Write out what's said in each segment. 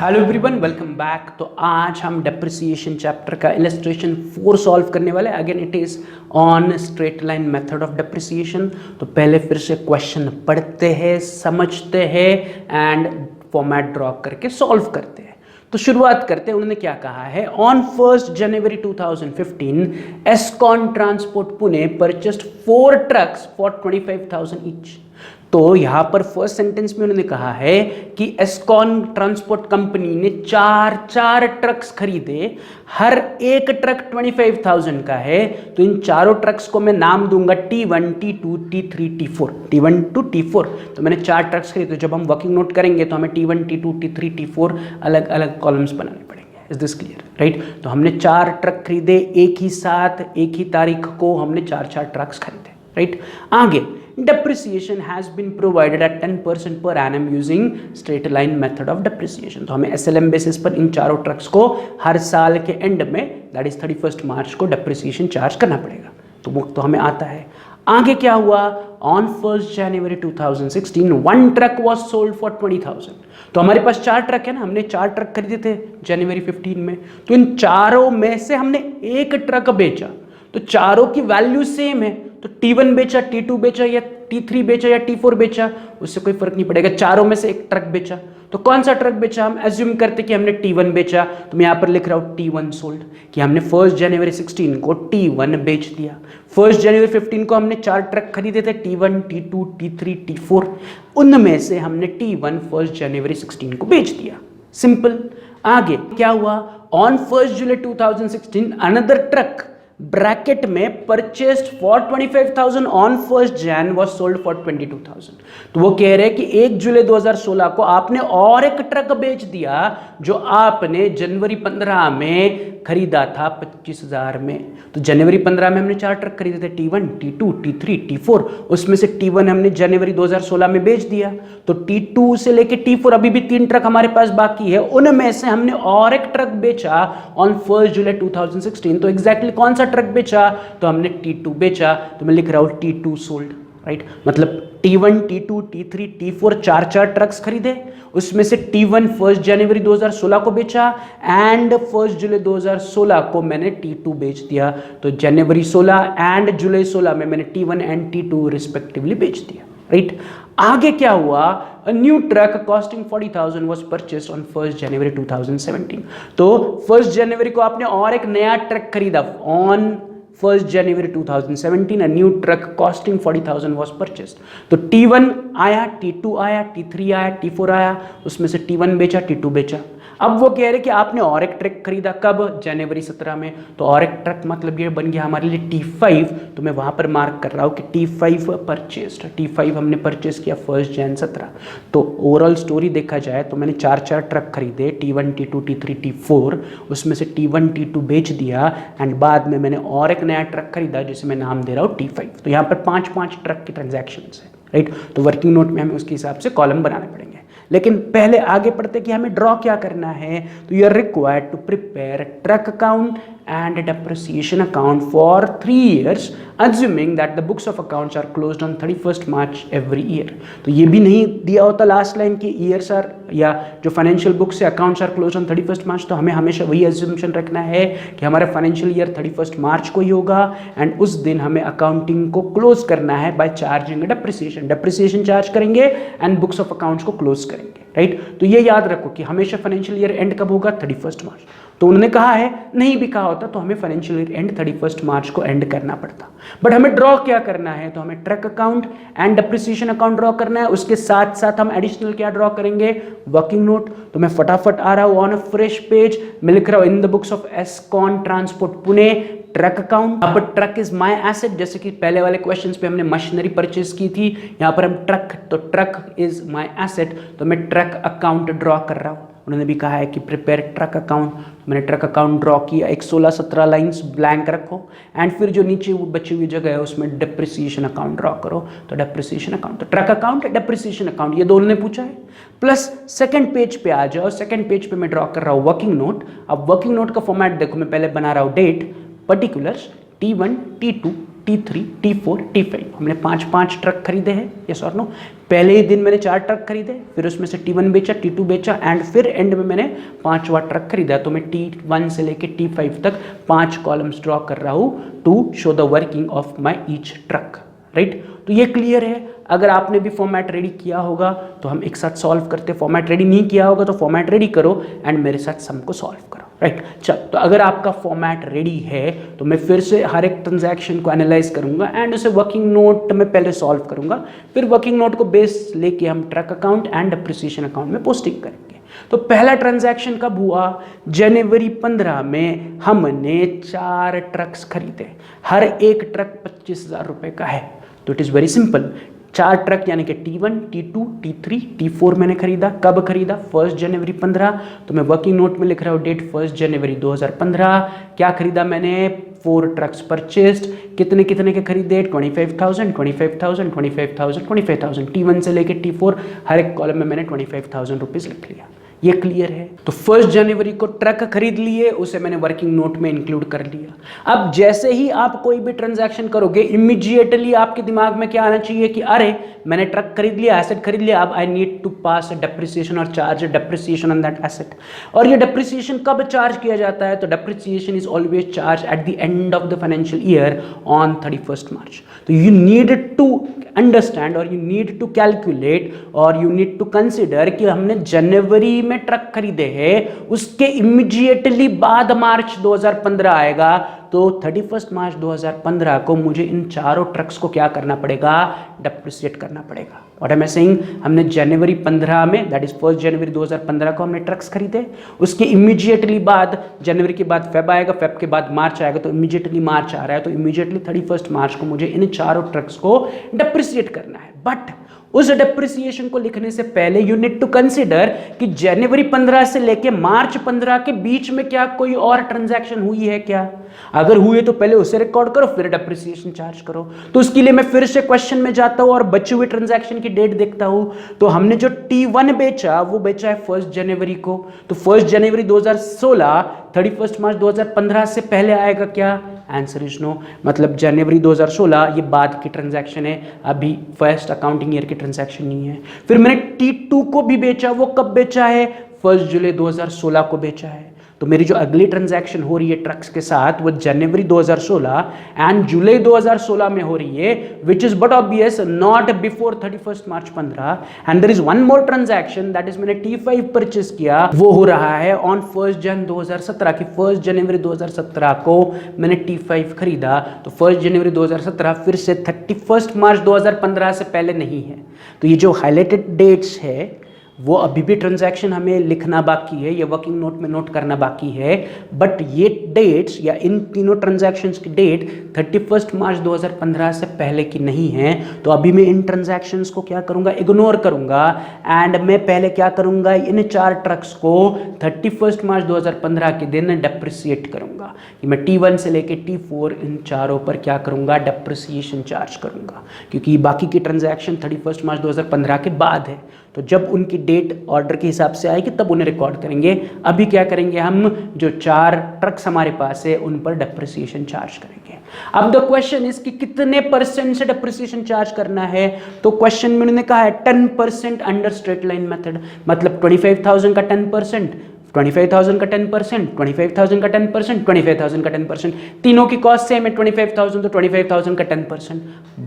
Hello everyone, welcome back. तो आज हम डेप्रिसिएशन चैप्टर का इलस्ट्रेशन 4 सॉल्व करने वाले। Again it is on straight line method of depreciation. तो पहले फिर से क्वेश्चन पढ़ते हैं, समझते हैं एंड फॉर्मेट ड्रॉ करके सॉल्व करते हैं। तो शुरुआत करते हैं। उन्होंने क्या कहा है, on 1 January 2015 Escon transport Pune purchased 4 trucks for 25,000 each. तो यहां पर फर्स्ट सेंटेंस में उन्होंने कहा है कि एस्कॉन ट्रांसपोर्ट कंपनी ने चार ट्रक्स खरीदे, हर एक ट्रक 25,000 का है। तो इन चारों ट्रक्स को मैं नाम दूंगा T1, T2, T3, T4, T1 to T4। तो मैंने 4 ट्रक्स खरीदे। जब हम वर्किंग नोट करेंगे तो हमें T1, T2, T3, T4 अलग अलग कॉलम्स बनाने पड़ेंगे। Is this clear, right? तो हमने 4 ट्रक खरीदे एक ही साथ, एक ही तारीख को हमने 4 ट्रक्स खरीदे, राइट? आगे, depreciation has been provided at 10% per annum using straight line method of depreciation। तो हमें SLM बेसिस पर इन चारों ट्रक्स को हर साल के एंड में, दैट इज 31 मार्च को डेप्रिसिएशन चार्ज करना पड़ेगा। तो वो तो हमें आता है। आगे क्या हुआ, on 1 January 2016 1 truck was sold for 20,000। तो हमारे पास 4 ट्रक है ना, हमने 4 ट्रक खरीदे थे जनवरी 15 में। तो इन चारों में से हमने एक ट्रक बेचा। तो चारों की वैल्यू सेम है, तो T1 बेचा, T2 बेचा या T3 बेचा या T4 बेचा, उससे कोई फर्क नहीं पड़ेगा। चारों में से एक ट्रक बेचा। तो कौन सा ट्रक बेचा? हम एज्यूम करते कि हमने T1 बेचा। तो मैं यहां पर लिख रहा हूं T1 सोल्ड, कि हमने 1 जनवरी 16 को T1 बेच दिया। 1 जनवरी 15 को हमने 4 ट्रक खरीदे थे, T1, T2, T3, T4। उनमें से हमने T1 1 जनवरी 16 को बेच दिया। सिंपल। आगे क्या हुआ, on 1 July 2016 another truck bracket में purchased for 25,000 on 1 Jan was sold for 22,000। तो वो कह रहे हैं कि 1 जुलाई 2016 को आपने और एक ट्रक बेच दिया जो आपने जनवरी 15 में खरीदा था 25,000 में। तो जनवरी 15 में हमने 4 ट्रक खरीदे थे, T1, T2, T3, T4। उसमें से T1 हमने जनवरी 2016 में बेच दिया। तो T2 से लेके T4 अभी भी 3 ट्रक हमारे पास बाकी है। उनमें से हमने और एक ट्रक बेचा ऑन 1 जुलाई 2016। तो एग्जैक्टली कौन सा ट्रक बेचा? तो हमने T2 बेचा। तो मैं लिख रहा हूं T2 सोल्ड, राइट? मतलब T1, T2, T3, T4 4 trucks खरीदे। उसमें से T1 1 जनवरी 2016 को बेचा एंड 1 जुलाई 2016 को मैंने T2 बेच दिया। तो जनवरी 16 एंड जुलाई 16 में मैंने T1 एंड T2 रिस्पेक्टिवली बेच दिया, राइट? आगे क्या हुआ, a new truck costing 40,000 was purchased on 1 जनवरी 2017। तो 1 जनवरी को आपने और एक नया ट्रक खरीदा। On 1 January 2017 a new truck costing 40,000 was purchased। तो T1 आया, T2 आया, T3 आया, T4 आया। उसमें से T1 बेचा, T2 बेचा। अब वो कह रहे कि आपने और एक ट्रक खरीदा, कब? जनवरी 17 में। तो और एक ट्रक मतलब ये बन गया हमारे लिए T5। तो मैं वहां पर मार्क कर रहा हूं कि T5 परचेस्ड। T5 हमने परचेस किया 1 जन 17। तो ओवरऑल स्टोरी देखा जाए तो मैंने 4 ट्रक खरीदे, T1, T2, T3, T4। उसमें से T1, T2 बेच दिया एंड बाद में मैंने और एक नया ट्रक खरीदा जिसे मैं नाम दे रहा हूं T5। तो यहाँ पर 5 ट्रक की ट्रांजैक्शंस है, राइट? तो वर्किंग नोट में हमें उसके हिसाब से कॉलम बनाने पड़ेंगे। लेकिन पहले आगे पढ़ते कि हमें ड्रॉ क्या करना है। तो you are required to prepare truck account and a depreciation account for 3 years assuming that the books of accounts are closed on 31st March every year। तो ये भी नहीं दिया होता लास्ट लाइन की ईयर्स आर, या जो फाइनेंशियल बुक्स से accounts are close on 31st March. तो हमें हमेशा वही एज्यूम्पशन रखना है कि हमारा फाइनेंशियल ईयर 31st मार्च को ही होगा एंड उस दिन हमें अकाउंटिंग को क्लोज करना है बाय चार्जिंग डेप्रिसिएशन चार्ज करेंगे एंड बुक्स ऑफ अकाउंट्स को क्लोज करेंगे, राइट? तो ये याद रखो कि हमेशा फाइनेंशियल ईयर एंड कब होगा? 31st March. तो उन्होंने कहा है, नहीं भी कहा होता तो हमें फाइनेंशियल ईयर एंड 31st मार्च को एंड करना पड़ता। बट हमें ड्रॉ क्या करना है? तो हमें truck account and depreciation account draw करना है। उसके साथ साथ हम एडिशनल क्या ड्रॉ करेंगे? Working note. तो मैं फटाफट आ रहा हूं ऑन अ फ्रेश पेज, मैं लिख रहा हूं in the books of Escon transport Pune truck account. अब ट्रक इज माय एसेट, जैसे कि पहले वाले क्वेश्चंस पे हमने मशीनरी परचेज की थी, यहाँ पर हम ट्रक, तो ट्रक इज माय एसेट। तो मैं ट्रक अकाउंट ड्रॉ कर रहा हूँ। उन्होंने भी कहा है कि प्रिपेयर ट्रक अकाउंट। मैंने ट्रक अकाउंट ड्रॉ किया, एक 16-17 लाइंस ब्लैंक रखो एंड फिर जो नीचे वो बची हुई जगह है उसमें डेप्रिसिएशन अकाउंट ड्रॉ करो। तो डेप्रिसिएशन अकाउंट, तो ट्रक अकाउंट, डेप्रिसिएशन अकाउंट, ये दोनों ने पूछा है। प्लस सेकंड पेज पे आ जाओ। सेकंड पेज पे मैं ड्रॉ कर रहा हूँ वर्किंग नोट। अब वर्किंग नोट का फॉर्मेट देखो, मैं पहले बना रहा हूँ date, particulars, T1, T2, T3, T4, T5, हमने 5 ट्रक खरीदे हैं, यस और नो। पहले ही दिन मैंने 4 ट्रक खरीदे, फिर उसमें से T1 बेचा, T2 बेचा एंड फिर एंड में मैंने 5वां ट्रक खरीदा। तो मैं T1 से लेके T5 तक 5 कॉलम्स ड्रॉ कर रहा हूँ to show the working of my each truck, right. तो ये क्लियर है। अगर आपने भी फॉर्मेट रेडी किया होगा तो हम एक साथ सॉल्व करते। फॉर्मेट रेडी नहीं किया होगा तो फॉर्मेट रेडी करो एंड मेरे साथ सम को सॉल्व करो, राइट। चल, तो अगर आपका फॉर्मेट रेडी है तो मैं फिर से हर एक ट्रांजैक्शन को एनालाइज करूंगा एंड उसे वर्किंग नोट में पहले सॉल्व करूंगा, फिर वर्किंग नोट को बेस लेके हम truck account and depreciation account में पोस्टिंग करेंगे। तो पहला ट्रांजैक्शन कब हुआ? जनवरी 15 में हमने 4 ट्रक्स खरीदे, हर एक ट्रक 25,000 रुपए का है। तो it is very simple, 4 truck यानी कि T1, T2, T3, T4 मैंने खरीदा। कब खरीदा? 1 जनवरी 15। तो मैं वर्किंग नोट में लिख रहा हूँ डेट 1 जनवरी 2015। क्या खरीदा मैंने? 4 ट्रक्स परचेस्ड। कितने कितने के खरीदे? 25,000, 25,000, 25,000, 25,000। T1 से लेके T4 हर एक कॉलम में मैंने 25,000 रुपीज़ लिख लिया। ये क्लियर है। तो 1 जनवरी को ट्रक खरीद लिए, उसे मैंने वर्किंग नोट में इंक्लूड कर लिया। अब जैसे ही आप कोई भी ट्रांजैक्शन करोगे, इमीडिएटली आपके दिमाग में क्या आना चाहिए कि अरे मैंने ट्रक खरीद लिया, एसेट खरीद लिया, अब I need to pass depreciation और charge depreciation on that asset. और ये डेप्रिसिएशन कब चार्ज किया जाता है? तो depreciation is always charge at the end of the financial year on 31 March. तो यू नीड टू अंडरस्टैंड और यू नीड टू कैलकुलेट और यू नीड टू कंसिडर कि हमने जनवरी में ट्रक खरीदे हैं, उसके इमीडिएटली बाद मार्च 2015 आएगा। तो 31 मार्च 2015 को मुझे इन चारों ट्रक्स को क्या करना पड़ेगा? डेप्रिसिएट करना पड़ेगा। और मैं सेइंग, हमने जनवरी 15 में, दैट इज 1 जनवरी 2015 को हमने ट्रक्स खरीदे, उसके इमीडिएटली बाद जनवरी के बाद फेब आएगा, फेब के बाद मार्च आएगा, तो इमीडिएटली मार्च आ रहा है, तो इमीडिएटली 31 मार्च को मुझे इन चारों ट्रक्स को डेप्रिसिएट करना है। बट उस डेप्रिसिएशन को लिखने से पहले यू नीड टू कंसिडर कि जनवरी 15 से लेके मार्च 15 के बीच में क्या कोई और ट्रांजैक्शन हुई है क्या? अगर हुई है तो पहले उसे रिकॉर्ड करो, फिर डेप्रिसिएशन चार्ज करो। तो उसके लिए मैं फिर से क्वेश्चन में जाता हूं और बचे हुए ट्रांजैक्शन की डेट देखता हूं। तो हमने जो T1 बेचा वो बेचा है 1 जनवरी को। तो 1 जनवरी 2016 31 मार्च 2015 से पहले आएगा क्या? Answer is no. मतलब जनवरी 2016 ये बाद की ट्रांजैक्शन है, अभी फर्स्ट अकाउंटिंग ईयर की ट्रांजैक्शन नहीं है। फिर मैंने T2 को भी बेचा, वो कब बेचा है? 1 जुलाई 2016 को बेचा है। तो मेरी जो अगली ट्रांजैक्शन हो रही है ट्रक्स के साथ वो जनवरी 2016 एंड जुलाई 2016 में हो रही है, which is but obvious not before 31 March 15। And there is one more transaction, that is मैंने T5 परचेस किया, वो हो रहा है ऑन 1 जन 2017 की 1 जनवरी 2017 को मैंने T5 खरीदा। तो 1 जनवरी 2017 फिर से 31 मार्च 2015 से पहले नहीं है। तो ये जो हाईलाइटेड डेट्स है वो अभी भी ट्रांजैक्शन हमें लिखना बाकी है, ये वर्किंग नोट में नोट करना बाकी है। बट ये डेट्स या इन तीनों ट्रांजैक्शंस की डेट 31 मार्च 2015 से पहले की नहीं है। तो अभी मैं इन ट्रांजैक्शंस को क्या करूंगा? इग्नोर करूंगा एंड मैं पहले क्या करूंगा? इन 4 ट्रक्स को 31 मार्च 2015 के दिन डेप्रिसिएट करूंगा कि मैं T1 से लेके T4 इन चारों पर क्या करूंगा? डेप्रिसिएशन चार्ज करूंगा, क्योंकि बाकी की ट्रांजैक्शन 31 मार्च 2015 के बाद है। तो जब उनकी डेट ऑर्डर के हिसाब से आएगी तब उन्हें रिकॉर्ड करेंगे। अभी क्या करेंगे? हम जो 4 ट्रक्स हमारे पास है उन पर डेप्रिसिएशन चार्ज करेंगे। अब द क्वेश्चन इज कि कितने परसेंट से डेप्रिसिएशन चार्ज करना है? तो क्वेश्चन में उन्होंने कहा है 10% अंडर स्ट्रेट लाइन मेथड, मतलब 25,000 का 10%, 25,000 का 10%, 25,000 का 10%, 25,000 का 10%, तीनों की कॉस्ट सेम है 25,000, तो 25,000 का 10%।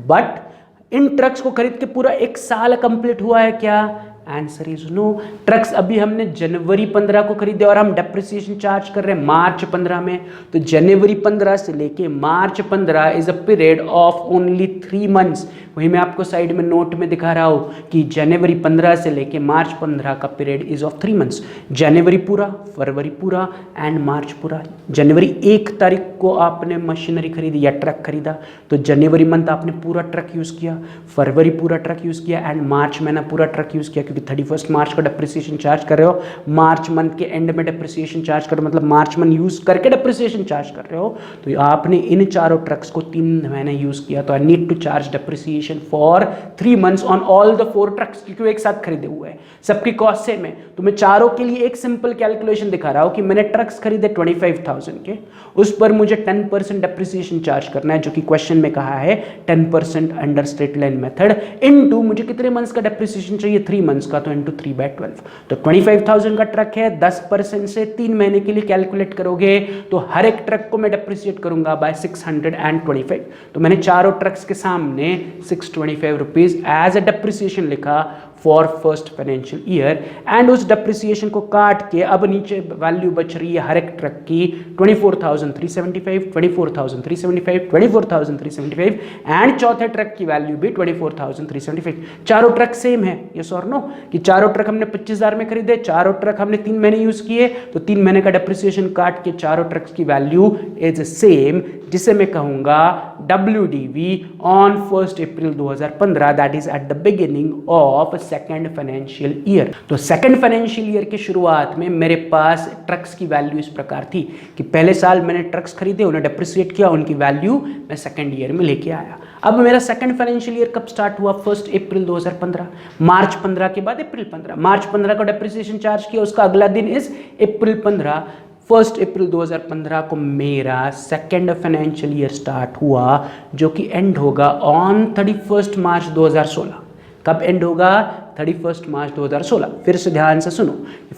बट इन ट्रक्स को खरीद के पूरा 1 साल कंप्लीट हुआ है क्या? Answer is no. ट्रक्स अभी हमने जनवरी 15 को खरीदे और हम डेप्रिसिएशन चार्ज कर रहे हैं मार्च 15 में। तो जनवरी 15 से लेके मार्च 15 is a period of only 3 months. वही मैं आपको साइड में नोट में दिखा रहा हूं कि जनवरी 15 से लेके मार्च 15 का पीरियड इज ऑफ 3 मंथ्स। जनवरी पूरा, फरवरी पूरा एंड मार्च पूरा। जनवरी 1 तारीख को आपने मशीनरी खरीदी या ट्रक खरीदा, तो जनवरी मंथ आपने पूरा ट्रक यूज किया, फरवरी पूरा ट्रक यूज किया एंड मार्च महीना पूरा ट्रक यूज किया, क्योंकि क्योंकि 31 मार्च को डेप्रिसिएशन चार्ज कर रहे हो, मार्च मंथ के एंड में डेप्रिसिएशन चार्ज कर रहे हो, मतलब मार्च मंथ यूज करके डेप्रिसिएशन चार्ज कर रहे हो, तो आपने इन चारों ट्रक्स को 3 महीने यूज किया, तो I need to charge depreciation for 3 months on all the 4 trucks, क्योंकि वो एक साथ खरीदे हुए हैं, सबकी कॉस्ट सेम है। तो मैं चारों के लिए एक सिंपल कैलकुलेशन दिखा रहा हूं कि मैंने ट्रक्स खरीदे 25,000 के, उस पर मुझे 10% डेप्रिसिएशन चार्ज करना है, जो कि क्वेश्चन में कहा है 10% under straight line method, into मुझे कितने मंथ्स का डेप्रिसिएशन चाहिए, 3 मंथ्स का, तो इनटू 3/12। तो 25,000 का ट्रक है, 10% से 3 महीने के लिए कैलकुलेट करोगे तो हर एक ट्रक को मैं डेप्रिसिएट करूंगा बाय 625। तो मैंने चारों ट्रक्स के सामने 625 रुपीज एज अ डेप्रिसिएशन लिखा for first financial year, and उस डेप्रिसिएशन को काट के अब नीचे वैल्यू बच रही है हर एक ट्रक की 24,375, 24,375, 24,375, एंड चौथे ट्रक की वैल्यू भी 24,375। चारों ट्रक सेम है, यस और नो, कि चारों ट्रक हमने 25,000 में खरीदे, चारों ट्रक हमने 3 महीने यूज किए, तो 3 महीने का डेप्रिसिएशन काट के चारों ट्रक्स की वैल्यू इज सेम, जिसे मैं कहूंगा WDV on 1 April 2015, that is at the beginning of second financial year. तो सेकेंड फाइनेंशियल ईयर की शुरुआत में मेरे पास ट्रक्स की वैल्यू इस प्रकार थी कि पहले साल मैंने ट्रक्स खरीदे, उन्हें डेप्रिसिएट किया, उनकी वैल्यू मैं सेकेंड ईयर में लेके आया। अब मेरा सेकेंड फाइनेंशियल ईयर कब स्टार्ट हुआ, 1 अप्रैल 2015, मार्च 15 के बाद अप्रैल 15, मार्च 15 को डेप्रिसिएशन चार्ज किया, उसका अगला दिन इज अप्रैल 15, 1 अप्रैल 2015 को मेरा सेकेंड फाइनेंशियल ईयर स्टार्ट हुआ, जो कि एंड होगा ऑन 31 मार्च 2016। कब एंड होगा, 31 मार्च 2016। फिर से ध्यान से सुनो,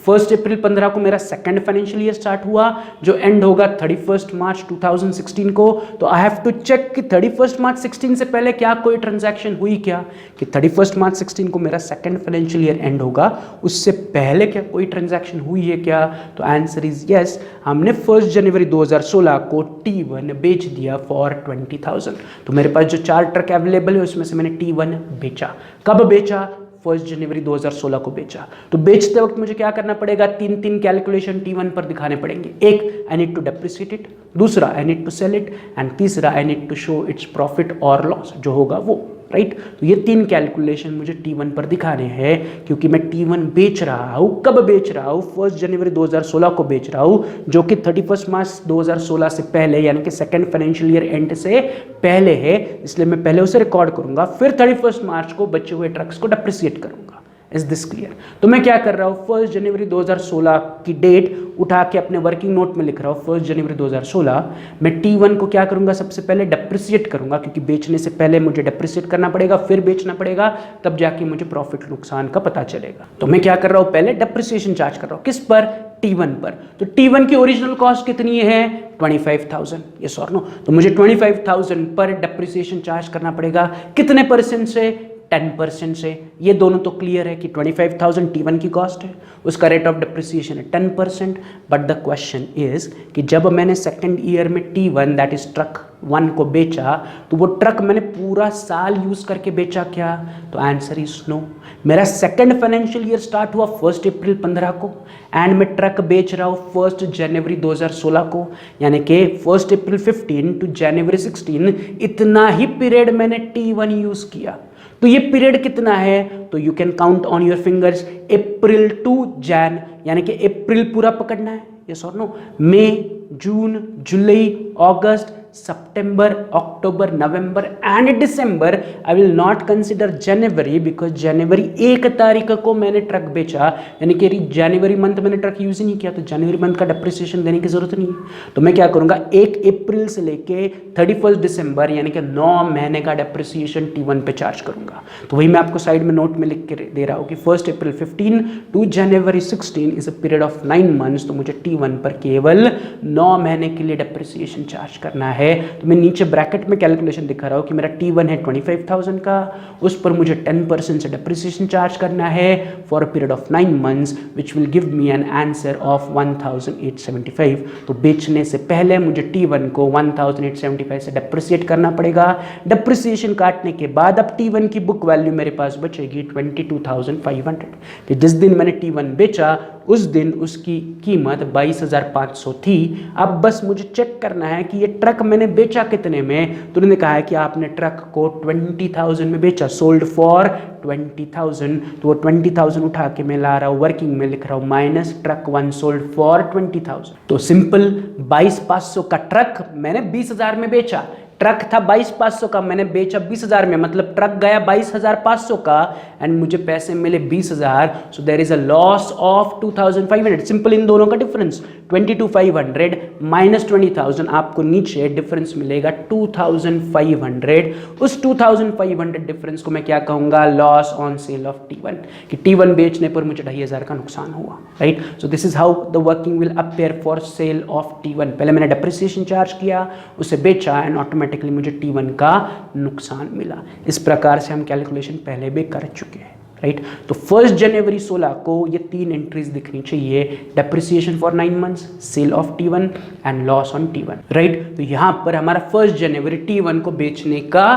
1 अप्रैल 15 को मेरा सेकेंड फाइनेंशियल ईयर स्टार्ट हुआ, जो एंड होगा 31 मार्च 2016 को। तो आई हैव टू चेक कि 31 मार्च 16 से पहले क्या कोई ट्रांजैक्शन हुई क्या, कि 31 मार्च 16 को मेरा सेकेंड फाइनेंशियल ईयर एंड होगा, उससे पहले क्या कोई ट्रांजैक्शन हुई है क्या, तो आंसर इज यस। हमने 1 जनवरी 2016 को T1 बेच दिया फॉर 20,000। तो मेरे पास जो 4 ट्रक अवेलेबल है उसमें से मैंने T1 बेचा। कब बेचा, 1 जनवरी 2016 को बेचा। तो बेचते वक्त मुझे क्या करना पड़ेगा, 3 कैलकुलेशन T1 पर दिखाने पड़ेंगे। एक, I need to depreciate it, दूसरा I need to sell it, and तीसरा I need to show its profit और लॉस, जो होगा वो, राइट। तो ये 3 कैलकुलेशन मुझे T1 पर दिखाने हैं, क्योंकि मैं T1 बेच रहा हूँ। कब बेच रहा हूँ, 1 जनवरी 2016 को बेच रहा हूँ, जो कि 31 मार्च 2016 से पहले, यानी कि सेकेंड फाइनेंशियल ईयर एंड से पहले है, इसलिए मैं पहले उसे रिकॉर्ड करूंगा, फिर 31 मार्च को बचे हुए ट्रक्स को डेप्रिसिएट करूंगा। Is this clear? तो मैं क्या कर रहा हूँ, 1 जनवरी 2016 की डेट उठा के अपने वर्किंग नोट में लिख रहा हूँ 1 जनवरी 2016। मैं T1 को क्या करूंगा, सबसे पहले डेप्रिसिएट करूंगा, क्योंकि बेचने से पहले मुझे डेप्रिसिएट करना पड़ेगा, फिर बेचना पड़ेगा, तब जाके मुझे प्रॉफिट नुकसान का पता चलेगा। तो मैं क्या कर रहा हूँ, पहले डेप्रिसिएशन चार्ज कर रहा हूँ, किस पर, T1 पर। तो T1 की ओरिजिनल कॉस्ट कितनी है, 25,000, यस और नो। तो मुझे 25,000 पर डेप्रिसिएशन चार्ज करना पड़ेगा, कितने परसेंट से, 10% से। ये दोनों तो क्लियर है कि 25,000 T1 की कॉस्ट है, उसका रेट ऑफ डेप्रिसिएशन है 10%। बट द क्वेश्चन इज कि जब मैंने सेकेंड ईयर में T1 दैट इज ट्रक 1 को बेचा, तो वो ट्रक मैंने पूरा साल यूज करके बेचा क्या, तो आंसर इज नो। मेरा सेकेंड फाइनेंशियल ईयर स्टार्ट हुआ 1 अप्रैल 15 को, एंड मैं ट्रक बेच रहा हूँ 1 जनवरी 2016 को, यानी कि 1 अप्रैल 15 टू जनवरी 16, इतना ही पीरियड मैंने T1 यूज किया। तो ये पीरियड कितना है, तो you can count on your fingers, April to Jan, यानी कि अप्रैल पूरा पकड़ना है, यस और नो। मई, जून, जुलाई, अगस्त, September, October, November and December. I will not consider January because January 1 तारीख को मैंने ट्रक बेचा, यानी कि जनवरी मंथ मैंने ट्रक यूज ही नहीं किया, तो जनवरी मंथ का डेप्रिसिएशन देने की जरूरत नहीं है। तो मैं क्या करूंगा, 1 अप्रैल से लेके 31 दिसंबर, यानी कि 9 महीने का डेप्रिसिएशन T1 पे चार्ज करूंगा। तो वही मैं आपको साइड में नोट में लिख के दे रहा हूँ कि 1 April 15 to January 16 is a period of 9 months. तो मुझे T1 पर केवल 9 महीने के लिए डेप्रिसिएशन चार्ज करना है। तो मैं नीचे ब्रैकेट में कैलकुलेशन दिखा रहा हूँ कि मेरा T1 है 25,000 का, उस पर मुझे 10% से डेप्रिसिएशन चार्ज करना है for a period of 9 months, which will give me an answer of 1,875। तो बेचने से पहले मुझे T1 को 1,875 से डेप्रिसिएट करना पड़ेगा। डेप्रिसिएशन काटने के बाद अब T1 की बुक वैल्यू मेरे पास बचेगी 22,500, कि जिस दिन मैंने T1 बेचा उस दिन उसकी कीमत 22,500 थी। अब बस मुझे चेक करना है कि ये ट्रक मैंने बेचा कितने में, तो उन्होंने कहा है कि आपने ट्रक को 20,000 में बेचा, सोल्ड फॉर 20,000। तो वो 20,000 उठा के मैं ला रहा हूँ वर्किंग में, लिख रहा हूँ माइनस ट्रक 1 सोल्ड फॉर 20,000। तो सिंपल 22,500 का ट्रक मैंने 20,000 में बेचा, ट्रक था 22,500 का, मैंने बेचा 20,000 में, मतलब ट्रक गया 22,500 का एंड मुझे पैसे मिले 20,000। So there is a loss of 2,500। Simple इन दोनों का डिफरेंस 22,500 माइनस 20,000, आपको नीचे डिफरेंस मिलेगा 2,500। उस 2,500 डिफरेंस को मैं क्या कहूंगा, loss on sale of T1, कि T1 बेचने पर मुझे 2,500 का नुकसान हुआ, right. So this is how the working will appear for sale of T1। पहले मैंने डेप्रिसिएशन चार्ज किया, उसे बेचा एंड ऑटोमेटिकली मुझे T1 का नुकसान मिला। इस प्रकार से हम कैलकुलेशन पहले भी कर चुके हैं, राइट। तो 1 जनवरी 16 को ये 3 एंट्रीज दिखनी चाहिए, depreciation for 9 months, sale of T1 and loss on T1, right. तो यहाँ पर हमारा 1 जनवरी T1 को बेचने का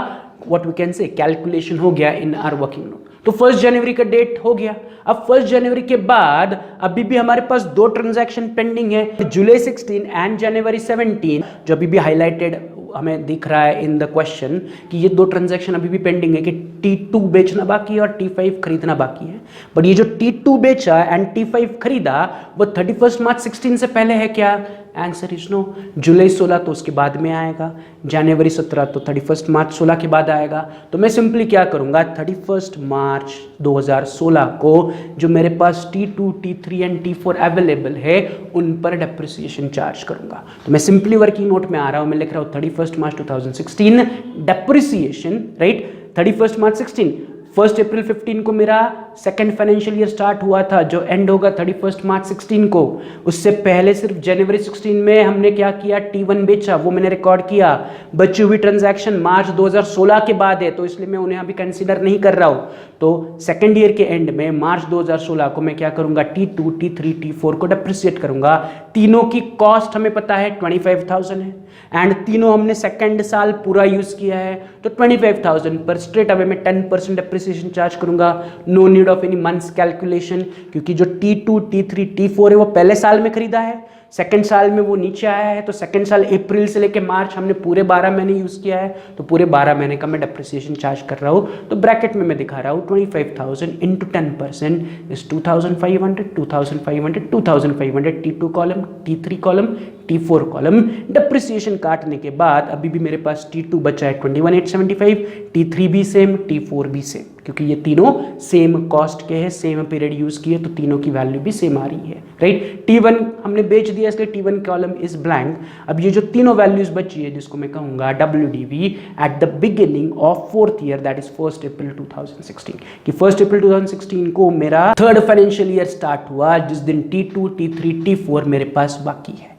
what we can say calculation हो गया इन आवर वर्किंग नोट। तो 1 जनवरी का डेट हो गया। अब 1 जनवरी के बाद अभी भी हमारे पास 2 ट्रांजैक्शन पेंडिंग है, जुलाई 16 एंड जनवरी 17, जो अभी भी हाईलाइटेड हमें दिख रहा है इन द क्वेश्चन कि ये 2 ट्रांजैक्शन अभी भी पेंडिंग है, कि T2 बेचना बाकी है और T5 खरीदना बाकी है। बट ये जो T2 बेचा एंड T5 खरीदा वो 31 मार्च 16 से पहले है क्या? Answer is no. जुलाई 16 तो उसके बाद में आएगा, जनवरी 17 तो 31 मार्च 16 के बाद आएगा। तो मैं सिंपली क्या करूंगा, 31 मार्च 2016 को जो मेरे पास T2, T3 and T4 available है उन पर डेप्रिसिएशन चार्ज करूंगा। तो मैं सिंपली वर्किंग नोट में आ रहा हूं, मैं लिख रहा हूं 31 मार्च 2016 डेप्रिसिएशन, राइट। 31 मार्च 16, 1 अप्रैल 15 को मेरा सेकेंड फाइनेंशियल ईयर स्टार्ट हुआ था, जो एंड होगा 31 मार्च 16 को। उससे पहले सिर्फ जनवरी 16 में हमने क्या किया, T1 बेचा, वो मैंने रिकॉर्ड किया। बची हुई ट्रांजैक्शन मार्च 2016 के बाद है, तो इसलिए मैं उन्हें अभी कंसीडर नहीं कर रहा हूं। तो सेकेंड ईयर के एंड में मार्च 2016 को मैं क्या करूंगा, T2, T3, T4 को डेप्रिसिएट करूंगा। तीनों की कॉस्ट हमें पता है 25,000 है एंड तीनों हमने सेकेंड साल पूरा यूज किया है, तो 25,000 पर स्ट्रेट अवे में 10% डेप्रिसिएशन चार्ज करूंगा। No need of any months calculation, क्योंकि जो T2, T3, T4 है वो पहले साल में खरीदा है, सेकेंड साल में वो नीचे आया है। तो सेकेंड साल अप्रैल से लेके मार्च हमने पूरे 12 महीने यूज किया है, तो पूरे 12 महीने का मैं डेप्रिसिएशन चार्ज कर रहा हूँ। तो ब्रैकेट में मैं दिखा रहा हूँ 25,000 into 10% is 2,500, 2,500, 2,500, T2 column, T3 column, T4 column. Depreciation काटने के बाद अभी भी मेरे पास T2 बचा है 21,875, T3 भी सेम, T4 भी सेम, क्योंकि ये तीनों सेम कॉस्ट के हैं, सेम पीरियड यूज किए, तो तीनों की वैल्यू भी सेम आ रही है, राइट। T1 हमने बेच दिया, इसलिए T1 कॉलम इज ब्लैंक। अब ये जो तीनों वैल्यूज बची है, जिसको मैं कहूंगा WDV at the beginning of 4th year, that is 1 अप्रैल 2016, कि 1 अप्रैल 2016 को मेरा थर्ड फाइनेंशियल ईयर स्टार्ट हुआ, जिस दिन T2, T3, T4 मेरे पास बाकी है।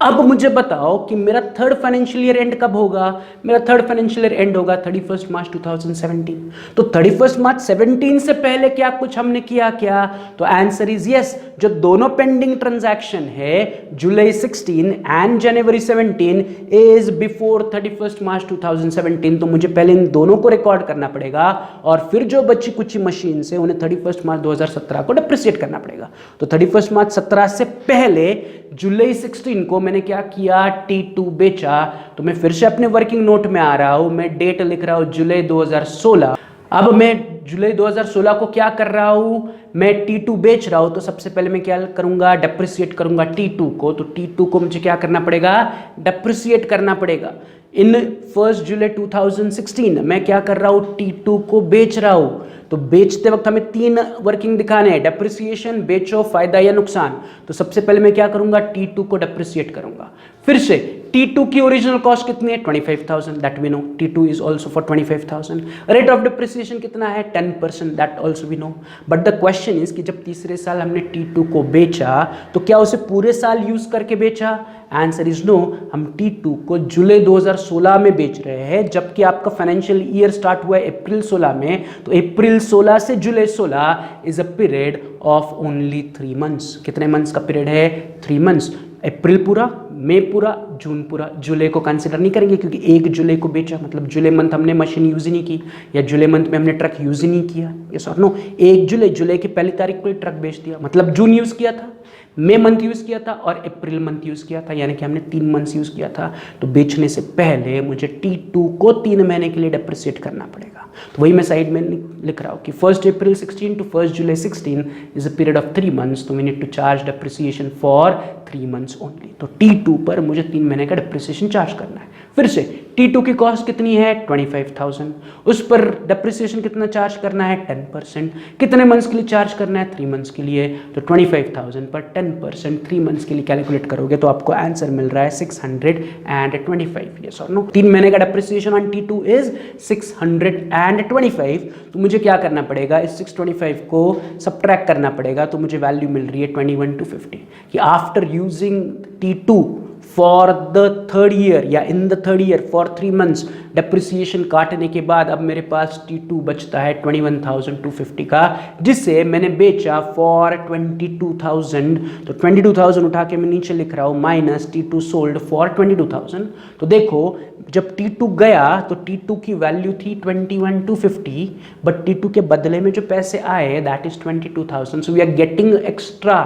अब मुझे बताओ कि मेरा थर्ड फाइनेंशियल ईयर एंड कब होगा। मेरा थर्ड फाइनेंशियल ईयर एंड होगा 31 मार्च 2017। तो 31 मार्च 17 से पहले क्या कुछ हमने किया क्या? तो आंसर इज यस। जो दोनों पेंडिंग ट्रांजैक्शन है, जुलाई 16 एंड जनवरी 17 इज बिफोर 31 मार्च 2017, तो मुझे पहले इन दोनों को रिकॉर्ड करना पड़ेगा और फिर जो बची कुछ मशीन से उन्हें 31 मार्च 2017 को डेप्रिसिएट करना पड़ेगा। तो 31 मार्च 17 से पहले जुलाई 16 को मैंने क्या किया, T2 बेचा। तो मैं फिर से अपने वर्किंग नोट में आ रहा हूं, मैं डेट लिख रहा हूं जुलाई 2016। अब मैं जुलाई 2016 को क्या कर रहा हूं, मैं T2 बेच रहा हूं, तो सबसे पहले मैं क्या करूंगा, डेप्रिसिएट करूंगा T2 को। तो T2 को मुझे क्या करना पड़ेगा, डेप्रिसिएट करना पड़ेगा। इन 1 जुलाई 2016 मैं क्या कर रहा हूं, T2 को बेच रहा हूं। तो बेचते वक्त हमें 3 वर्किंग दिखाने हैं, डेप्रिसिएशन, बेचो, फायदा या नुकसान। तो सबसे पहले मैं क्या करूंगा, T2 को डेप्रिसिएट करूंगा। फिर से T2 की ओरिजिनल कॉस्ट कितनी है, 25,000, that we know. T2 is also for 25,000। Rate of depreciation कितना है, 10%, that also we know. But the question is कि जब तीसरे साल हमने T2 को बेचा तो क्या उसे पूरे साल यूज करके बेचा? Answer is no. हम T2 को जुलाई 2016 में बेच रहे हैं, जबकि आपका फाइनेंशियल ईयर स्टार्ट हुआ है अप्रैल 16 में। तो अप्रैल 16 से जुलाई 16 is a period of only 3 months. कितने मंथ्स का पीरियड है, 3 मंथ्स। अप्रैल पूरा, मई पूरा, जून पूरा, जुलाई को कंसिडर नहीं करेंगे क्योंकि 1 जुलाई को बेचा, मतलब जुलाई मंथ हमने मशीन यूज ही नहीं की, या जुलाई मंथ में हमने ट्रक यूज ही नहीं किया। यस और नो, 1 जुलाई की पहली तारीख को ही ट्रक बेच दिया, मतलब जून यूज किया था, मई मंथ यूज किया था और अप्रैल मंथ यूज किया था, यानी कि हमने 3 मंथ्स यूज किया था। तो बेचने से पहले मुझे T2 को 3 महीने के लिए डेप्रिसिएट करना पड़ेगा। तो वही मैं साइड में लिख रहा हूँ कि 1 April 16 to 1 July 16 is a period of 3 months, तो we need to charge depreciation for 3 months only. तो T2 पर मुझे 3 महीने का डेप्रिसिएशन चार्ज करना है। फिर से T2 की कॉस्ट कितनी है 25,000, उस पर डेप्रिसिएशन कितना चार्ज करना है 10%। कितने मंथ्स के लिए चार्ज करना है 3 मंथ्स के लिए, तो 25,000 पर 10% 3 मंथ्स के लिए कैलकुलेट करोगे तो आपको आंसर मिल रहा है 625। यस और नो, 3 महीने का डेप्रिसिएशन ऑन T2 इज 625। तो मुझे क्या करना पड़ेगा, इस 625 को सब्ट्रैक्ट करना पड़ेगा, तो मुझे वैल्यू मिल रही है 21,250 कि after using T2 for the third year या in the third year for 3 months, depreciation काटने के बाद अब मेरे पास T2 बचता है 21,250 का, जिसे मैंने बेचा फॉर 22,000। तो 22,000 उठा के मैं नीचे लिख रहा हूँ माइनस T2 सोल्ड फॉर 22,000। तो देखो जब T2 गया तो T2 की वैल्यू थी 21,250, बट T2 के बदले में जो पैसे आए that is 22,000। So we are getting extra,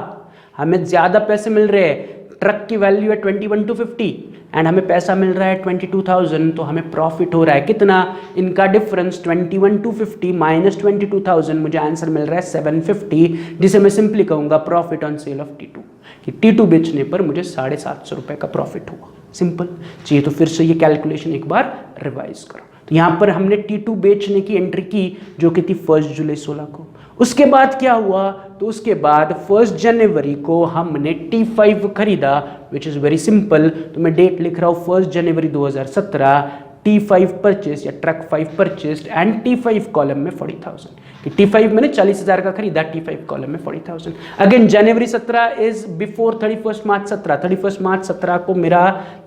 हमें ज़्यादा पैसे मिल रहे हैं। ट्रक की वैल्यू है 21,250 एंड हमें पैसा मिल रहा है 22,000, तो हमें प्रॉफिट हो रहा है कितना, इनका डिफरेंस 21,250 माइनस 22,000, मुझे आंसर मिल रहा है 750, जिसे मैं सिंपली कहूँगा profit on sale of T2, कि T2 बेचने पर मुझे 750 रुपये का प्रॉफिट हुआ। सिंपल चाहिए तो फिर से ये कैलकुलेशन एक बार रिवाइज करो। तो यहाँ पर हमने T2 बेचने की एंट्री की जो कि थी 1 जुलाई 16 को। उसके बाद क्या हुआ, तो उसके बाद 1 जनवरी को हमने T5 खरीदा, विच इज़ वेरी सिंपल। तो मैं डेट लिख रहा हूँ 1 जनवरी 2017, T5 परचेज या truck 5 purchased and T5 column में 40,000, कि T5 मैंने 40,000 का खरीदा, T5 कॉलम में 40,000। Again January 17 is before 31 March 17, 31 March 17 को मेरा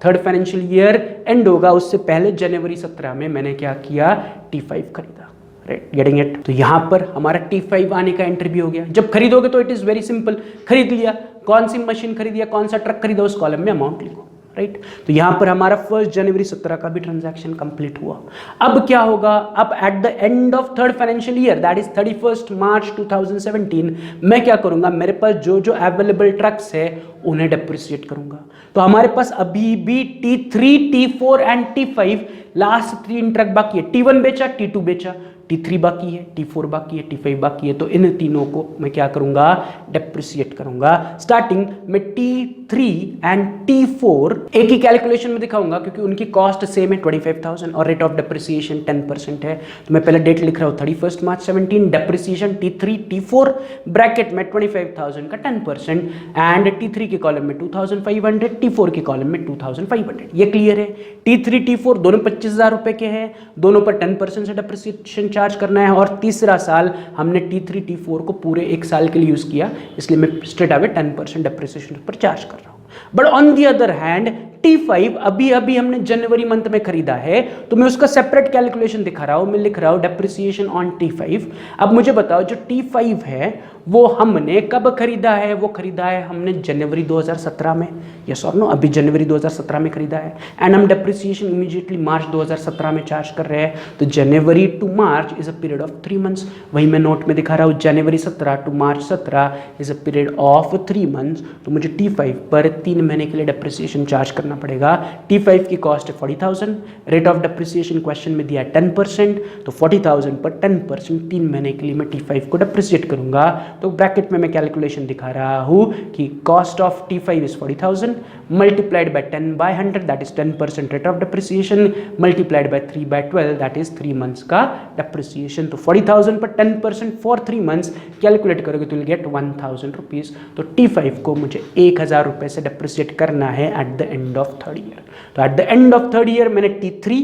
थर्ड फाइनेंशियल ईयर एंड होगा, उससे पहले जनवरी 17 में मैंने क्या किया, T5 खरीदा। Right, getting it. तो यहाँ पर हमारा T5 आने का एंट्री भी हो गया। जब खरीदोगे तो इट इज वेरी सिंपल, खरीद लिया, कौन सी मशीन खरीदी या कौन सा ट्रक खरीदा, उस कॉलम में अमाउंट लिखो। राइट, तो यहाँ पर हमारा 1 जनवरी 17 का भी ट्रांजैक्शन कंप्लीट हुआ। अब क्या होगा, अब eight the end of third financial year that is 31 मार्च 2017 मैं क्या करूंगा, मेरे पास जो जो अवेलेबल ट्रक्स है उन्हें डेप्रिसिएट करूंगा। तो हमारे पास अभी भी T3, T4 and T5 last 3 truck बाकी है। T1 बेचा, T2 बेचा, T3 बाकी है, T4 बाकी है, T5 बाकी है। तो इन तीनों को मैं क्या करूंगा, डेप्रिसिएट करूंगा। स्टार्टिंग में T3 एंड T4 एक ही कैलकुलेशन में दिखाऊंगा क्योंकि उनकी कॉस्ट सेम है 25,000 और रेट ऑफ डेप्रिसिएशन 10% है। तो मैं पहले डेट लिख रहा हूँ 31 March 17, depreciation T3 T4 bracket में 25,000 का 10% एंड T3 के कॉलम में 2,500, T4 के कॉलम में 2,500। ये क्लियर है। T3 T4 दोनों 25,000 रुपए के हैं, दोनों पर 10% से डेप्रिसिएशन चार्ज करना है और तीसरा साल हमने T3 T4 को पूरे 1 साल के लिए यूज किया, इसलिए मैं स्ट्रेट अवे 10% डेप्रिसिएशन पर चार्ज कर रहा हूं। But on the other hand T5 अभी हमने जनवरी मंथ में खरीदा है, तो मैं उसका सेपरेट कैलकुलेशन दिखा रहा हूं। मैं लिख रहा हूं डेप्रिसिएशन ऑन T5। अब मुझे बताओ जो T5 है वो हमने कब खरीदा है, वो खरीदा है हमने जनवरी 2017 में। यस और नो, अभी जनवरी 2017 में खरीदा है एंड हम डेप्रिसिएशन इमीडिएटली मार्च 2017 में चार्ज कर रहे हैं। तो January to March is a period of 3 months. वही मैं नोट में दिखा रहा हूँ, January 17 to March 17 is a period of 3 months. तो मुझे T5 पर 3 महीने के लिए डेप्रिसिएशन चार्ज करना पड़ेगा। T5 की कॉस्ट है 40,000, रेट ऑफ डेप्रिसिएशन क्वेश्चन में दिया है 10%, तो 40,000 पर 10% 3 महीने के लिए मैं T5 को डेप्रिसिएट करूंगा। तो ब्रैकेट में मैं कैलकुलेशन दिखा रहा हूं कि cost of T5 is 40,000 multiplied by 10/100 that is 10% rate of depreciation multiplied by 3/12 that is 3 months का डेप्रिसिएशन। तो 40,000 पर 10% फॉर 3 मंथ्स कैलकुलेट करोगे तो विल गेट 1,000 रुपीज। तो T5 को मुझे 1,000 रुपए से डेप्रिसिएट करना है at the end of third year. तो at the end of third year मैंने T3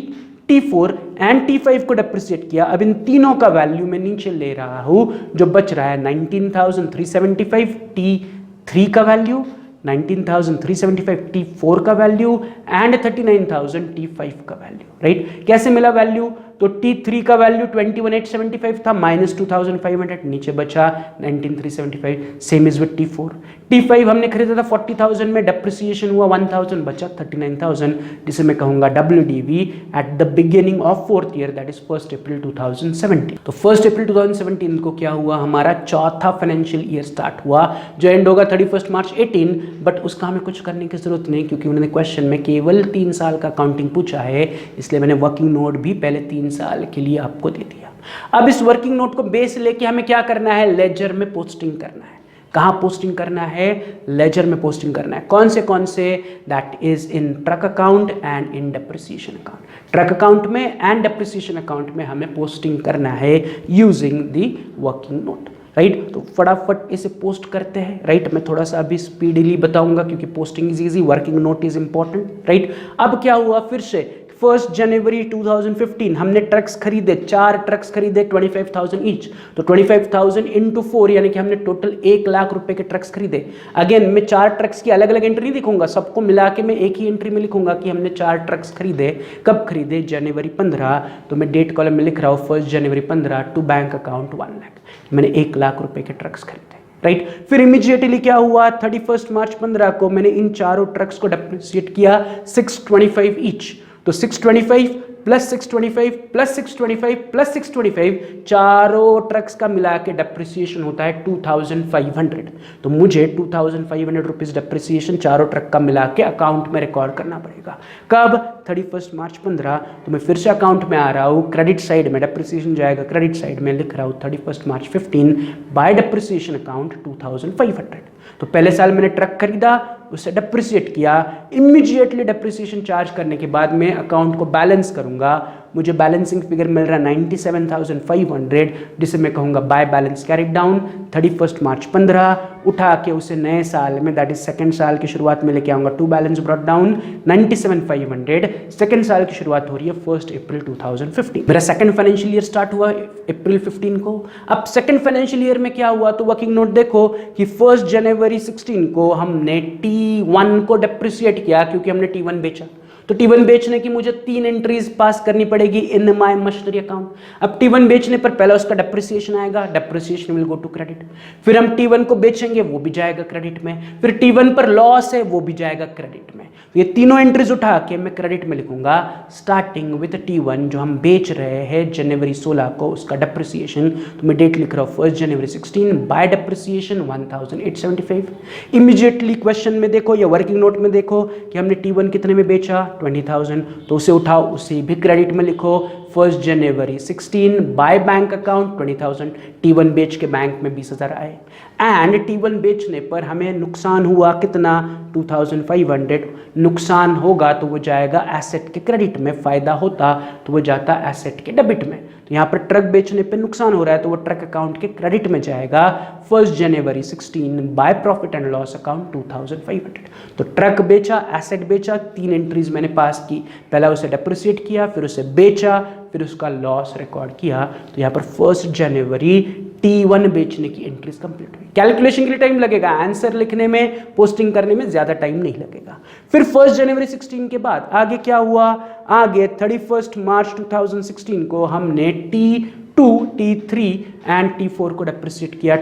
T4 एंड T5 को डेप्रिसिएट किया। अब इन तीनों का वैल्यू मैं नीचे ले रहा हूं, जो बच रहा है 19,375 T3 का वैल्यू, 19,375 T4 का वैल्यू एंड 39,000 T5 का वैल्यू। राइट, कैसे मिला वैल्यू, तो T3 का वैल्यू 21,875 था, माइनस 2,500, नीचे बचा 19,375, same is with T4। T5 हमने खरीदा था 40,000 में, डेप्रिसिएशन हुआ 1,000, बचा 39,000, जिसे मैं कहूंगा WDV at the beginning of fourth year, that is 1 अप्रैल 2017। तो 1 अप्रैल 2017 को क्या हुआ, हमारा चौथा फाइनेंशियल ईयर स्टार्ट हुआ, जो एंड होगा 31 मार्च 18। बट उसका हमें कुछ करने की जरूरत नहीं, क्योंकि उन्होंने क्वेश्चन में केवल 3 साल का काउंटिंग पूछा है, इसलिए मैंने वर्किंग नोट भी पहले 3 साल के लिए आपको दे दिया। अब इस वर्किंग नोट को बेस लेके हमें क्या करना है, लेजर में पोस्टिंग करना है। कहाँ पोस्टिंग करना है, लेजर में पोस्टिंग करना है। कौन से, that is in truck account and in depreciation account. Truck account में एंड डेप्रिसिएशन अकाउंट में हमें पोस्टिंग करना है using the working note, right. तो फटाफट इसे पोस्ट करते हैं, राइट। मैं थोड़ा सा अभी स्पीडली बताऊंगा क्योंकि posting is easy, working note is important, right. अब क्या हुआ, फिर से 1 जनवरी 2015 हमने ट्रक्स खरीदे, 4 ट्रक्स खरीदे 25,000 ईच, तो 25,000 इंटू 4 यानी कि हमने टोटल 1 लाख रुपए के ट्रक्स खरीदे। अगेन मैं 4 ट्रक्स की अलग अलग एंट्री नहीं लिखूंगा, सबको मिला के मैं एक ही एंट्री में लिखूंगा कि हमने 4 ट्रक्स खरीदे। कब खरीदे, जनवरी 15, तो मैं डेट कॉलम में लिख रहा हूँ 1 जनवरी 15 टू बैंक अकाउंट 1 लाख, मैंने 1 लाख रुपए के ट्रक्स खरीदे, राइट। फिर इमीडिएटली क्या हुआ, 31 मार्च 15 को मैंने इन चारों ट्रक्स को डेप्रिसिएट किया 625 ईच, तो 625 प्लस 625 प्लस 625 प्लस 625, चारों ट्रक्स का मिला के डेप्रिसिएशन होता है 2,500। तो मुझे 2,500 रुपीज डेप्रिसिएशन चारों ट्रक का मिला के अकाउंट में रिकॉर्ड करना पड़ेगा। कब, 31 मार्च 15। तो मैं फिर से अकाउंट में आ रहा हूँ, क्रेडिट साइड में डेप्रिसिएशन जाएगा, क्रेडिट साइड में लिख रहा हूँ 31 मार्च 15 बाय डेप्रिसिएशन अकाउंट 2,500। तो पहले साल मैंने ट्रक खरीदा, उसे डेप्रिसिएट किया, इमीडिएटली डेप्रिसिएशन चार्ज करने के बाद मैं अकाउंट को बैलेंस करूंगा, मुझे बैलेंसिंग फिगर मिल रहा है 97,500, जिसे मैं कहूंगा by balance carried down 31 March 15, उठा के उसे नए साल में दैट इज सेकंड साल की शुरुआत में लेके आऊंगा, to balance brought down 97,500, second साल की शुरुआत हो रही है 1 अप्रैल 2015। मेरा सेकंड फाइनेंशियल ईयर स्टार्ट हुआ अप्रैल 15 को। अब सेकंड फाइनेंशियल ईयर में क्या हुआ, तो वर्किंग नोट देखो कि 1 जनवरी 16 को हमने T1 को डेप्रिसिएट किया, क्योंकि हमने T1 बेचा। तो T1 बेचने की मुझे 3 एंट्रीज पास करनी पड़ेगी इन माय मशीनरी अकाउंट। अब T1 बेचने पर पहला उसका डेप्रिसिएशन आएगा, depreciation will go to credit. फिर हम T1 को बेचेंगे, वो भी जाएगा क्रेडिट में। फिर T1 पर लॉस है, वो भी जाएगा क्रेडिट में। तो ये तीनों एंट्रीज उठा के मैं क्रेडिट में लिखूंगा, स्टार्टिंग विद T1 जो हम बेच रहे हैं जनवरी 16 को, उसका डेप्रिसिएशन। तो मैं डेट लिख रहा हूँ 1 जनवरी 16 बाय डेप्रिसिएशन 1,875। इमीडिएटली क्वेश्चन में देखो या वर्किंग नोट में देखो कि हमने T1 कितने में बेचा, 20,000, तो उसे उठाओ, उसे भी क्रेडिट में लिखो 1 जनवरी 16 बाय बैंक अकाउंट 20,000। T1 बेच के बैंक में 20,000 आए, एंड T1 बेचने पर हमें नुकसान हुआ कितना, 2,500। नुकसान होगा तो वो जाएगा एसेट के क्रेडिट में, फायदा होता तो वो जाता एसेट के डेबिट में। तो यहाँ पर ट्रक बेचने पे नुकसान हो रहा है तो वो ट्रक अकाउंट के क्रेडिट में जाएगा 1 जनवरी 16 by profit and loss account 2,500। तो ट्रक बेचा, एसेट बेचा, 3 एंट्रीज मैंने पास की, पहला उसे डेप्रिसिएट किया, फिर उसे बेचा, फिर उसका लॉस रिकॉर्ड किया। तो यहाँ पर 1 जनवरी T1 बेचने की एंट्रीज कंप्लीट हुई। कैलकुलेशन के लिए टाइम लगेगा, आंसर लिखने में, पोस्टिंग करने में ज्यादा टाइम नहीं लगेगा। फिर 1 जनवरी 16 के बाद आगे क्या हुआ, आगे 31 मार्च 2016 को हमने T2, T3 एंड T4 को डेप्रिसिएट किया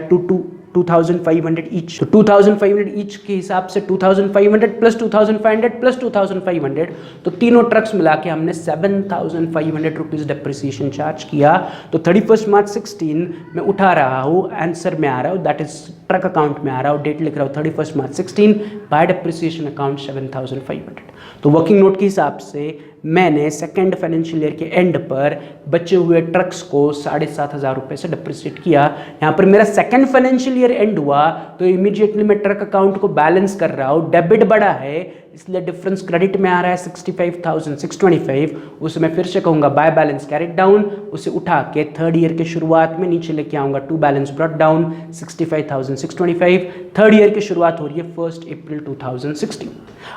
2,500 ईच। तो 2,500 ईच के हिसाब से 2,500 प्लस 2,500 प्लस 2,500, तो तीनों ट्रक्स मिला के हमने 7,500 रुपीज डेप्रिसिएशन चार्ज किया। तो 31 मार्च 16 में उठा रहा हूँ, आंसर में आ रहा हूँ, दैट इज ट्रक अकाउंट में आ रहा हूँ, डेट लिख रहा हूँ 31 मार्च 16 बाय डेप्रिसिएशन अकाउंट 7,500। तो वर्किंग नोट के हिसाब से मैंने सेकेंड फाइनेंशियल ईयर के एंड पर बचे हुए ट्रक्स को 7,500 रुपये से डेप्रिसिएट किया। यहाँ पर मेरा सेकेंड फाइनेंशियल ईयर एंड हुआ तो इमीडिएटली मैं ट्रक अकाउंट को बैलेंस कर रहा हूँ, डेबिट बढ़ा है इसलिए डिफरेंस क्रेडिट में आ रहा है 65,625। उसे मैं फिर से कहूँगा बाय बैलेंस कैरिड डाउन, उसे उठा के थर्ड ईयर के शुरुआत में नीचे लेके आऊँगा, to balance brought down 65,625। Third year की शुरुआत हो रही है 1 अप्रैल 2016।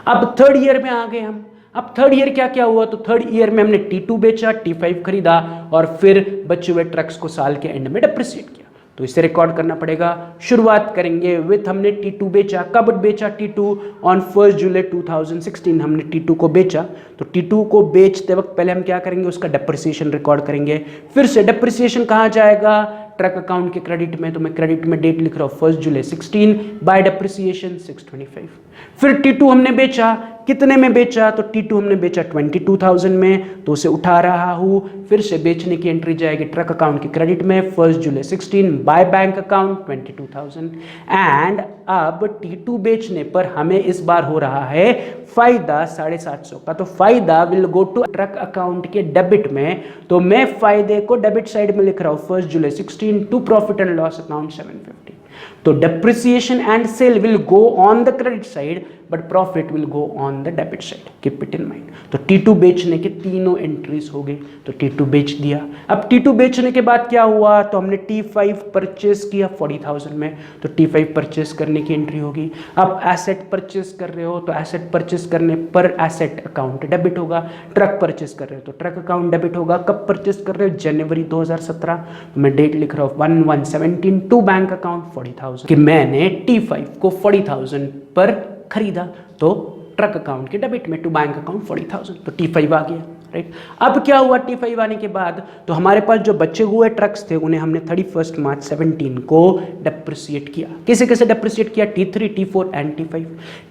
अब थर्ड ईयर में आ गए हम। अब थर्ड ईयर क्या क्या हुआ, तो थर्ड ईयर में हमने T2 बेचा, T5 खरीदा और फिर बचे हुए ट्रक्स को साल के एंड में डेप्रिसिएट किया। तो इसे रिकॉर्ड करना पड़ेगा। शुरुआत करेंगे विथ हमने T2 बेचा, कब बेचा T2? ऑन 1 जुलाई 2016 हमने T2 को बेचा। तो T2 को बेचते वक्त पहले हम क्या करेंगे, उसका डेप्रिसिएशन रिकॉर्ड करेंगे। फिर से डेप्रिसिएशन कहाँ जाएगा? ट्रक अकाउंट के क्रेडिट में। तो मैं क्रेडिट में डेट लिख रहा हूँ 1 जुलाई 16, बाय डेप्रिसिएशन 625। फिर T2 हमने बेचा, कितने में बेचा? तो T2 हमने बेचा 22,000 में, तो उसे उठा रहा हूँ। फिर से बेचने की एंट्री जाएगी ट्रक अकाउंट के क्रेडिट में 1 July 16, by bank account 22,000। And अब T2 बेचने पर हमें इस बार हो रहा है फायदा 750 का। तो फायदा will go to truck account के डेबिट में। तो मैं फायदे को डेबिट साइड में लिख रहा हूँ 1 July 16 to profit and loss account 750। तो depreciation and sale will go on the credit side but profit will go on the debit side, keep it in mind. तो T2 बेचने के तीनों एंट्रीज हो गई। तो T2 बेच दिया। अब T2 बेचने के बाद क्या हुआ? तो हमने T5 परचेस किया 40,000 में, तो T5 परचेस करने की एंट्री होगी। अब एसेट परचेस कर रहे हो तो एसेट परचेस करने पर एसेट अकाउंट डेबिट होगा। ट्रक परचेस कर रहे हो तो ट्रक अकाउंट डेबिट होगा। कब परचेस कर रहे हो? जनवरी 2017। तो मैं डेट लिख रहा हूँ 1/1/17 टू बैंक अकाउंट 40,000 कि मैंने T5 को 40,000 पर खरीदा। तो ट्रक अकाउंट के डेबिट में टू बैंक अकाउंट 40,000, तो T5 आ गया, राइट। अब क्या हुआ T5 आने के बाद? तो हमारे पास जो बचे हुए ट्रक्स थे उन्हें हमने 31 मार्च 17 को डेप्रिसिएट किया। कैसे कैसे डेप्रिसिएट किया? T3, T4 and T5।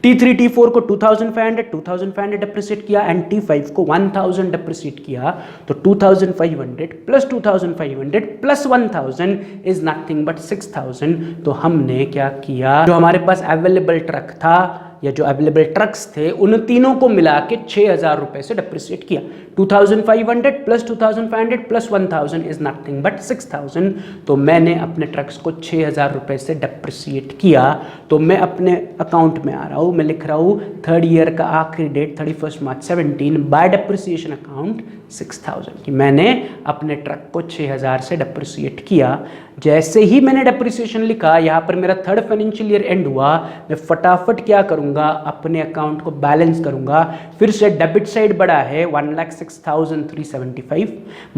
T3, T4 को 2,500 डेप्रिसिएट किया एंड T5 को 1,000 डेप्रिसिएट किया। तो 2,500 plus 2,500 plus 1,000 is nothing but 6,000। तो हमने क्या किया, जो हमारे पास अवेलेबल ट्रक था या जो अवेलेबल ट्रक्स थे उन तीनों को मिला के 6,000 रुपए से डेप्रिसिएट किया। 2,500 plus 2,500 plus 1,000 is nothing but 6,000। तो मैंने अपने ट्रक्स को 6,000 रुपए से डेप्रिसिएट किया। तो मैं अपने अकाउंट में आ रहा हूँ, मैं लिख रहा हूँ थर्ड ईयर का आखिरी date 31 March 17 by depreciation account 6,000 कि मैंने अपने ट्रक को 6,000 से डेप्रिसिएट किया। जैसे ही मैंने डेप्रिसिएशन लिखा, यहाँ पर मेरा थर्ड फाइनेंशियल ईयर एंड हुआ, मैं फटाफट क्या करूँगा, अपने अकाउंट को बैलेंस करूँगा। फिर से डेबिट साइड बड़ा है 1,06,375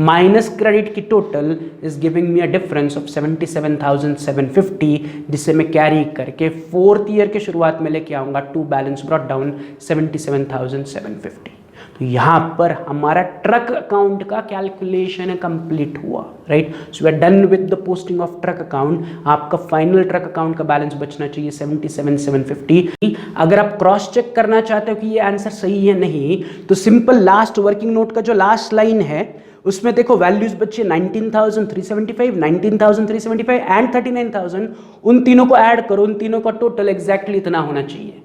माइनस क्रेडिट की total is giving me a difference of 77,750, जिसे मैं कैरी करके फोर्थ ईयर के शुरुआत में लेके आऊँगा टू बैलेंस ब्रॉट डाउन 77,750। तो यहाँ पर हमारा ट्रक अकाउंट का कैलकुलेशन कंप्लीट हुआ, right. So we are done with the posting of truck account. आपका फाइनल ट्रक अकाउंट का बैलेंस बचना चाहिए 77,750। अगर आप क्रॉस चेक करना चाहते हो कि ये आंसर सही है नहीं, तो सिंपल लास्ट वर्किंग नोट का जो लास्ट लाइन है उसमें देखो वैल्यूज बच्चे 19,375, 19,375 एंड 39,000। उन तीनों को ऐड करो, उन तीनों का टोटल एग्जैक्टली इतना होना चाहिए।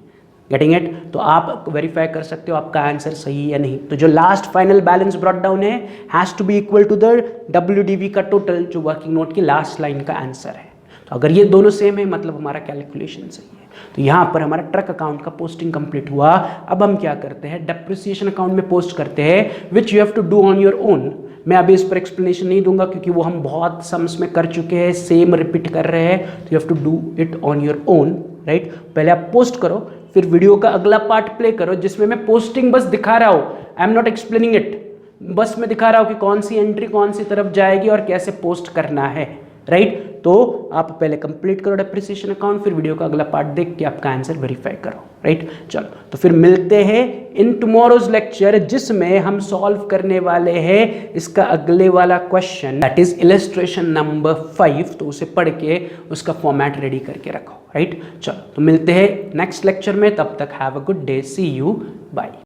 Getting it? तो आप वेरीफाई कर सकते हो आपका आंसर सही है या नहीं। तो जो last final balance brought down है has to be equal to the WDV का टोटल, जो वर्किंग नोट की लास्ट लाइन का आंसर है। तो अगर ये दोनों सेम है मतलब हमारा कैलकुलेशन सही है। तो यहाँ पर हमारा ट्रक अकाउंट का पोस्टिंग कंप्लीट हुआ। अब हम क्या करते हैं, डेप्रिसिएशन अकाउंट में पोस्ट करते हैं, which you have to do on your own. मैं अभी इस पर एक्सप्लेनेशन नहीं दूंगा क्योंकि वो हम बहुत सम्स में कर चुके हैं, सेम रिपीट कर रहे हैं। तो you have to do it on your own, right. पहले आप पोस्ट करो, फिर वीडियो का अगला पार्ट प्ले करो जिसमें मैं पोस्टिंग बस दिखा रहा हूँ। I am not explaining it, बस मैं दिखा रहा हूँ कि कौन सी एंट्री कौन सी तरफ जाएगी और कैसे पोस्ट करना है, राइट। तो आप पहले कंप्लीट करो डेप्रिसिएशन अकाउंट, फिर वीडियो का अगला पार्ट देख के आपका आंसर वेरीफाई करो, राइट। चलो तो फिर मिलते हैं इन टुमारोज लेक्चर, जिसमें हम सॉल्व करने वाले हैं इसका अगले वाला question, that is illustration number 5। तो उसे पढ़ के उसका फॉर्मेट रेडी करके रखो, राइट। चलो तो मिलते हैं नेक्स्ट लेक्चर में, तब तक have a good day, see you, bye.